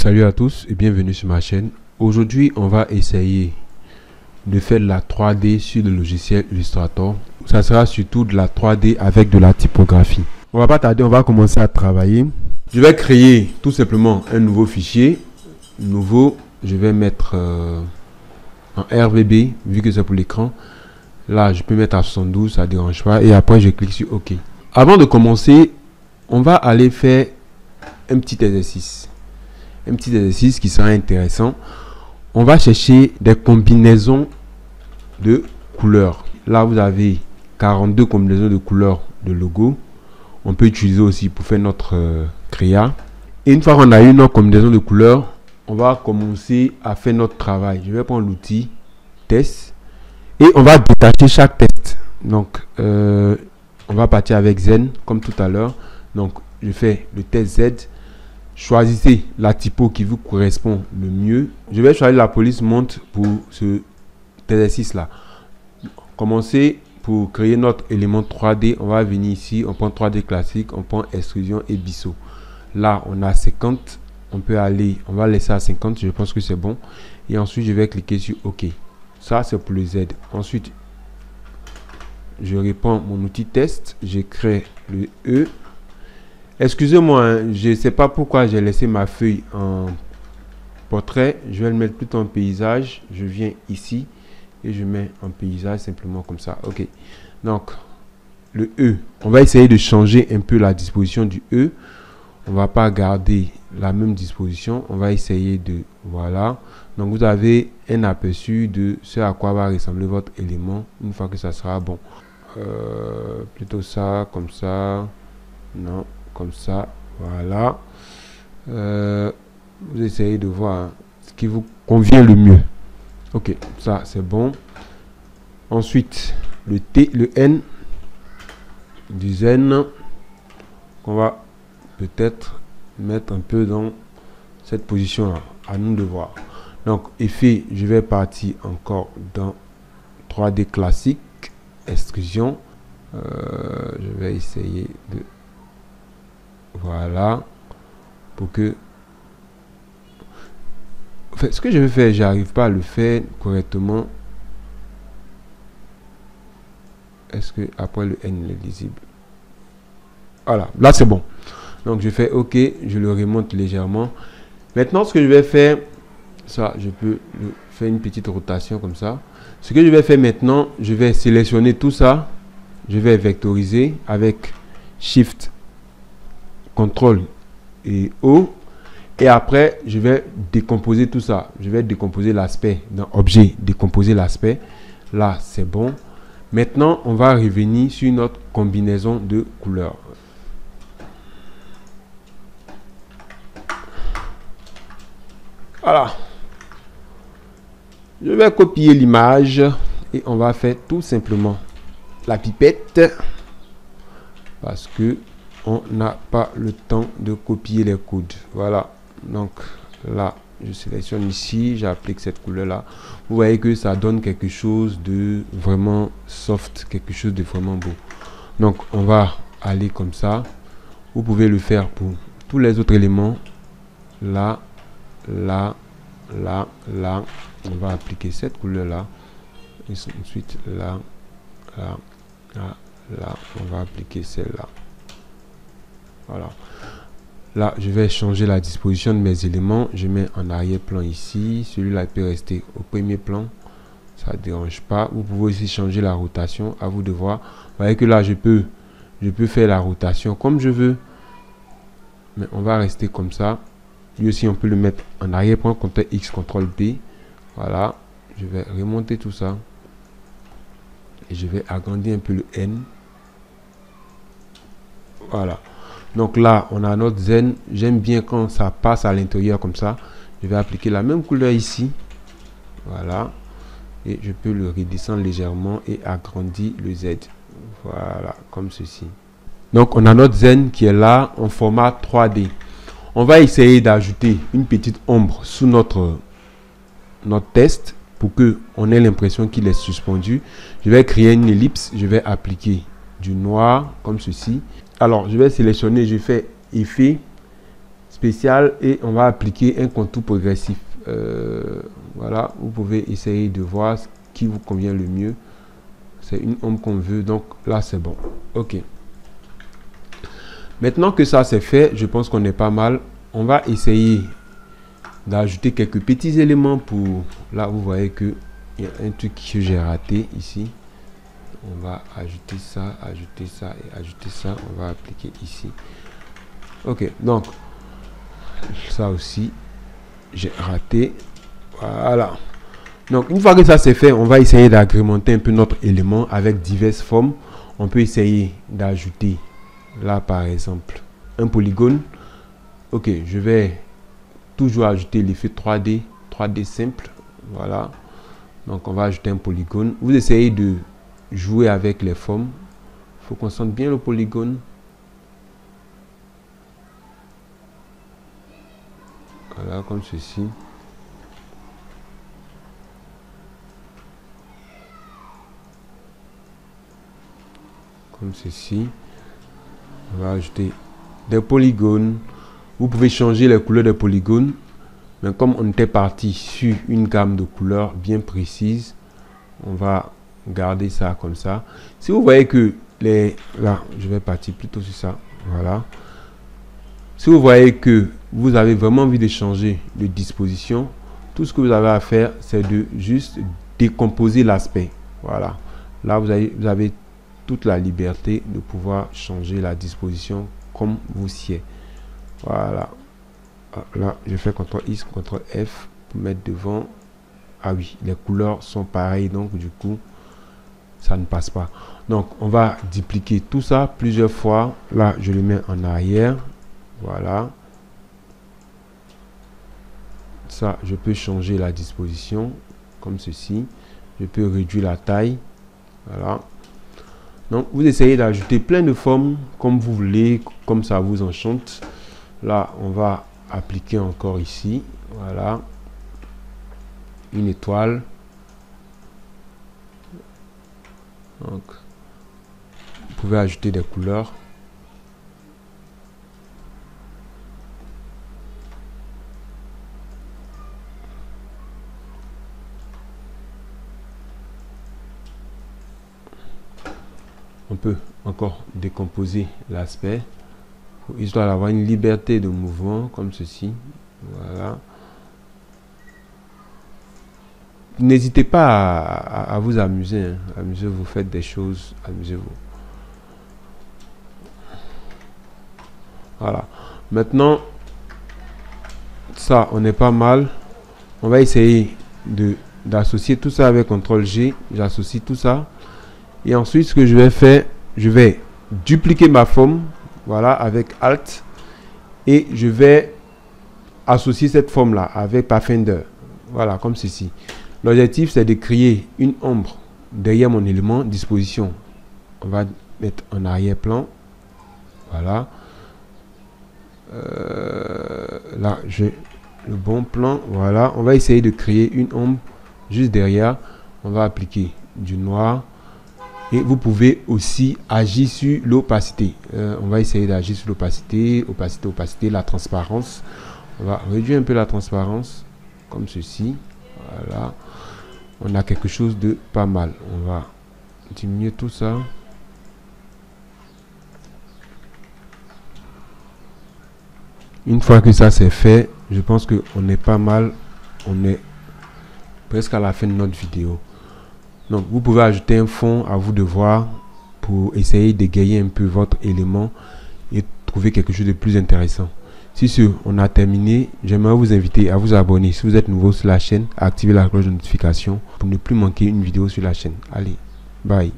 Salut à tous et bienvenue sur ma chaîne. Aujourd'hui, on va essayer de faire de la 3D sur le logiciel Illustrator. Ça sera surtout de la 3D avec de la typographie. On va pas tarder, on va commencer à travailler. Je vais créer tout simplement un nouveau fichier. Nouveau, je vais mettre en RVB, vu que c'est pour l'écran. Là, je peux mettre à 72, ça ne dérange pas. Et après, je clique sur OK. Avant de commencer, on va aller faire un petit exercice. Un petit exercice qui sera intéressant. On va chercher des combinaisons de couleurs. Là, vous avez 42 combinaisons de couleurs de logo. On peut utiliser aussi pour faire notre créa. Et une fois qu'on a eu notre combinaison de couleurs, on va commencer à faire notre travail. Je vais prendre l'outil test et on va détacher chaque test. Donc, on va partir avec Zen comme tout à l'heure. Donc, je fais le test Z. Choisissez la typo qui vous correspond le mieux. Je vais choisir la police monte pour ce exercice là. Commencer pour créer notre élément 3D. On va venir ici, on prend 3D classique, on prend extrusion et biseau. Là, on a 50. On peut aller, on va laisser à 50. Je pense que c'est bon. Et ensuite, je vais cliquer sur OK. Ça, c'est pour le Z. Ensuite, je reprends mon outil test. Je crée le E. Excusez-moi, hein, je ne sais pas pourquoi j'ai laissé ma feuille en portrait. Je vais le mettre plutôt en paysage. Je viens ici et je mets en paysage simplement comme ça. OK. Donc, le E. On va essayer de changer un peu la disposition du E. On ne va pas garder la même disposition. On va essayer de... Voilà. Donc, vous avez un aperçu de ce à quoi va ressembler votre élément une fois que ça sera bon. Plutôt ça, comme ça. Non. Comme ça, voilà. Vous essayez de voir ce qui vous convient le mieux. Ok, ça c'est bon. Ensuite, le T, le N du Zen, qu'on va peut-être mettre un peu dans cette position-là. À nous de voir. Donc, effet, je vais partir encore dans 3D classique, extrusion. Je vais essayer de... Voilà, pour que... En fait, ce que je vais faire, j'arrive pas à le faire correctement. Est-ce que après le N est lisible? Voilà, là c'est bon. Donc je fais OK, je le remonte légèrement. Maintenant, ce que je vais faire, ça, je peux le faire une petite rotation comme ça. Ce que je vais faire maintenant, je vais sélectionner tout ça. Je vais vectoriser avec Shift CTRL et O, et après je vais décomposer tout ça. Je vais décomposer l'aspect dans objet, décomposer l'aspect. Là c'est bon. Maintenant on va revenir sur notre combinaison de couleurs. Voilà, je vais copier l'image et on va faire tout simplement la pipette parce que on n'a pas le temps de copier les codes. Voilà, donc là je sélectionne ici, j'applique cette couleur là. Vous voyez que ça donne quelque chose de vraiment soft, quelque chose de vraiment beau. Donc on va aller comme ça. Vous pouvez le faire pour tous les autres éléments. Là, là, là, là, on va appliquer cette couleur là. Et ensuite là, là, là, là, on va appliquer celle-là. Voilà. Là, je vais changer la disposition de mes éléments. Je mets en arrière-plan ici. Celui-là peut rester au premier plan. Ça ne dérange pas. Vous pouvez aussi changer la rotation. À vous de voir. Vous voyez que là, je peux faire la rotation comme je veux. Mais on va rester comme ça. Lui aussi, on peut le mettre en arrière-plan. CTRL X, CTRL B. Voilà. Je vais remonter tout ça. Et je vais agrandir un peu le N. Voilà. Donc là, on a notre Zen. J'aime bien quand ça passe à l'intérieur comme ça. Je vais appliquer la même couleur ici. Voilà. Et je peux le redescendre légèrement et agrandir le Z. Voilà, comme ceci. Donc, on a notre Zen qui est là en format 3D. On va essayer d'ajouter une petite ombre sous notre test pour que on ait l'impression qu'il est suspendu. Je vais créer une ellipse. Je vais appliquer du noir comme ceci. Alors, je vais sélectionner, je fais effet, spécial et on va appliquer un contour progressif. Voilà, vous pouvez essayer de voir ce qui vous convient le mieux. C'est une ombre qu'on veut, donc là c'est bon. Ok. Maintenant que ça c'est fait, je pense qu'on est pas mal. On va essayer d'ajouter quelques petits éléments pour... Là vous voyez que il y a un truc que j'ai raté ici. On va ajouter ça et ajouter ça. On va appliquer ici. Ok, donc ça aussi j'ai raté. Voilà. Donc une fois que ça c'est fait, on va essayer d'agrémenter un peu notre élément avec diverses formes. On peut essayer d'ajouter là par exemple un polygone. Ok, je vais toujours ajouter l'effet 3D simple. Voilà, donc on va ajouter un polygone. Vous essayez de jouer avec les formes. Il faut qu'on sente bien le polygone. Voilà, comme ceci. Comme ceci. On va ajouter des polygones. Vous pouvez changer les couleurs des polygones. Mais comme on était parti sur une gamme de couleurs bien précise, on va garder ça comme ça. Si vous voyez que les... Là, je vais partir plutôt sur ça. Voilà. Si vous voyez que vous avez vraiment envie de changer de disposition, tout ce que vous avez à faire, c'est de juste décomposer l'aspect. Voilà. Là, vous avez toute la liberté de pouvoir changer la disposition comme vous sied. Voilà. Là, je fais CTRL-I, CTRL-F pour mettre devant. Ah oui, les couleurs sont pareilles, donc du coup, ça ne passe pas. Donc, on va dupliquer tout ça plusieurs fois. Là, je le mets en arrière. Voilà. Ça, je peux changer la disposition comme ceci. Je peux réduire la taille. Voilà. Donc, vous essayez d'ajouter plein de formes comme vous voulez, comme ça vous enchante. Là, on va appliquer encore ici. Voilà. Une étoile. Donc, vous pouvez ajouter des couleurs. On peut encore décomposer l'aspect, histoire d'avoir une liberté de mouvement comme ceci. Voilà. N'hésitez pas à vous amuser. Hein. Amusez-vous, faites des choses, amusez-vous. Voilà. Maintenant, ça, on est pas mal. On va essayer d'associer tout ça avec CTRL-G. J'associe tout ça. Et ensuite, ce que je vais faire, je vais dupliquer ma forme, voilà, avec Alt. Et je vais associer cette forme-là avec Pathfinder. Voilà, comme ceci. L'objectif, c'est de créer une ombre derrière mon élément disposition. On va mettre en arrière-plan. Voilà. Là, j'ai le bon plan. Voilà. On va essayer de créer une ombre juste derrière. On va appliquer du noir. Et vous pouvez aussi agir sur l'opacité. On va essayer d'agir sur l'opacité, opacité, la transparence. On va réduire un peu la transparence, comme ceci. Voilà. On a quelque chose de pas mal. On va diminuer tout ça. Une fois que ça c'est fait, je pense qu'on est pas mal. On est presque à la fin de notre vidéo. Donc, vous pouvez ajouter un fond, à vous de voir, pour essayer d'égayer un peu votre élément et trouver quelque chose de plus intéressant. Si on a terminé, j'aimerais vous inviter à vous abonner si vous êtes nouveau sur la chaîne, à activer la cloche de notification pour ne plus manquer une vidéo sur la chaîne. Allez, bye.